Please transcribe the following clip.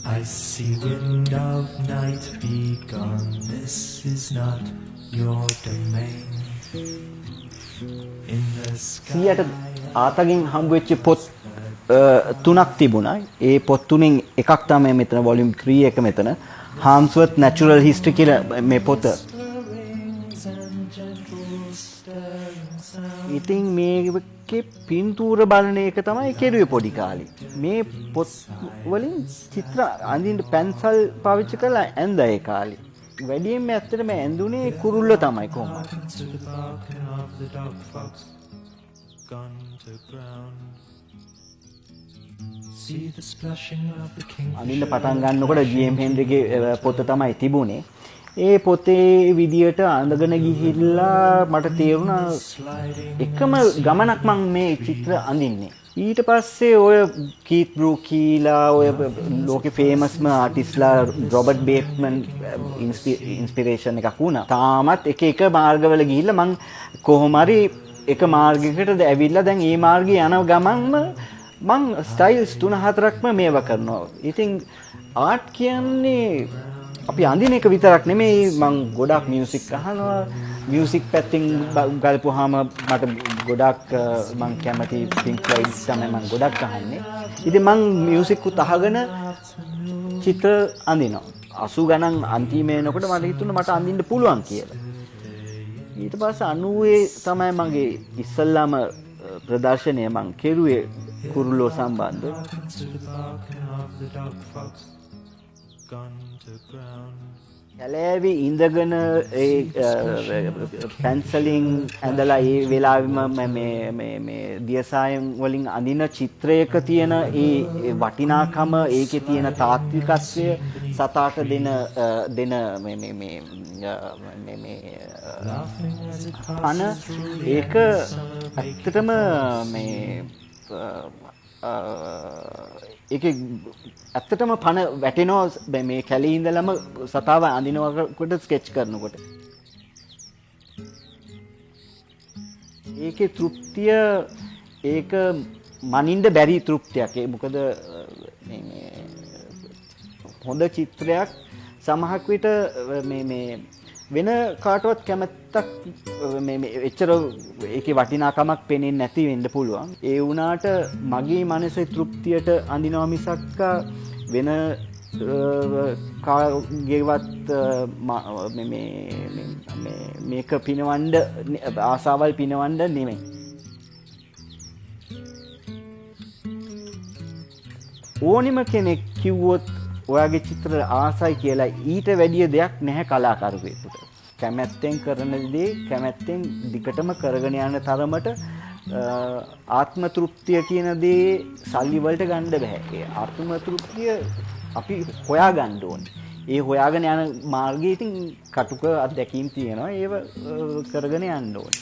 I see wind of night be gone. This is not your domain. In the sky. 100ට ආතගෙන් හම්බ වෙච්ච පොත් තුනක් තිබුණා. ඒ පොත් තුනෙන් එකක් තමයි මෙතන වොලියුම් 3 එක මෙතන. Harmsworth Natural History කියලා මේ පොත. ඉතින් මේකේ පින්තූර බලන එක තමයි කෙරුවේ පොඩි කාලේ. මේ පොත් වලින් චිත්‍ර අඳින්න පැන්සල් පාවිච්චි කරලා ඇඳ ඒ කාලේ. වැඩියෙන්ම ඇත්තටම ඇඳුනේ කුරුල්ල තමයි කොහොමද. අඳින්න පටන් ගන්නකොට ජී.එම්. හෙන්රිගේ පොත තමයි තිබුණේ. ඒ පොතේ විදියට අඳගෙන ගිහිල්ලා මට තේරුණා එකම ගමනක් මම මේ චිත්‍ර අඳින්නේ. ඊට පස්සේ ඔය කීත් බෲකීලා ඔය ලෝකේ ෆේමස්ම ආටිස්ට්ලා රොබර්ට් බේට්මන් ඉන්ස්පිරේෂන් එකක් වුණා. තාමත් එක මාර්ගවල ගිහිල්ලා මං කොහොම හරි එක මාර්ගයකටද ඇවිල්ලා දැන් මේ මාර්ගේ යන ගමන්ම මං ස්ටයිල්ස් 3-4ක්ම මේවා කරනවා. ඉතින් ආර්ට් කියන්නේ අපි අඳින එක විතරක් නෙමෙයි මං ගොඩක් මියුසික් අහනවා. මියුසික් පැත්තෙන් ගල්පුවාම මට ගොඩක් මං කැමති පින්ක් ෆ්ලොයිඩ් තමයි මං ගොඩක් අහන්නේ. ඉතින් මං මියුසික් උත් අහගෙන චිත්‍ර අඳිනවා. 80 ගණන් අන්තිමේ එනකොට මට හිතුණා මට අඳින්න පුළුවන් කියලා. ඊට පස්සේ 90 තමයි මගේ ඉස්සල්ලාම ප්‍රදර්ශනය මං කෙරුවේ කුරුල්ලෝ සම්බන්ධ. කැලෑවේ ඉඳගෙන ඒ පැන්සලින් ඇඳලා ඒ වෙලාවෙම මේ දියසායම් වලින් අඳින චිත්‍රයක තියෙන ඒ වටිනාකම ඒකේ තියෙන තාත්විකත්වය සතාට දෙන පණ ඒක ඇත්තටම ඒක ඇත්තටම පණ වැටෙනවා මේ කැලේ ඉඳලම සතාව අඳිනකොට ස්කෙච් කරනකොට. ඒකේ තෘප්තිය ඒක මනින්න බැරි තෘප්තියක්. ඒ මොකද මේ හොඳ චිත්‍රයක් සමහරක් විට මේ වෙන කාටවත් කැමැත්තක් මේ එච්චර ඒකේ වටිනාකමක් පේන්නේ නැති වෙන්න පුළුවන්. ඒ වුණාට මගේ මනසේ තෘප්තියට අඳිනවා මිසක් වෙන කාගේවත් මේක පිනවන්න ආසාවල් පිනවන්න නෙමෙයි. ඕනිම කෙනෙක් කිව්වොත් ඔයාගේ චිත්‍ර ආසයි කියලා ඊට වැඩිය දෙයක් නැහැ කලාකරුවෙකුට. කැමැත්තෙන් කරන දේ කැමැත්තෙන් දිගටම කරගෙන යන තරමට ආත්ම තෘප්තිය කියන දේ සල්ලි වලට ගන්න බෑ. ඒ ආත්ම තෘප්තිය අපි හොයා ගන්න ඕනේ. ඒ හොයාගෙන යන මාර්ගයේ ඉතින් කටුක අත්දැකීම් තියෙනවා. ඒව කරගෙන යන්න ඕනේ.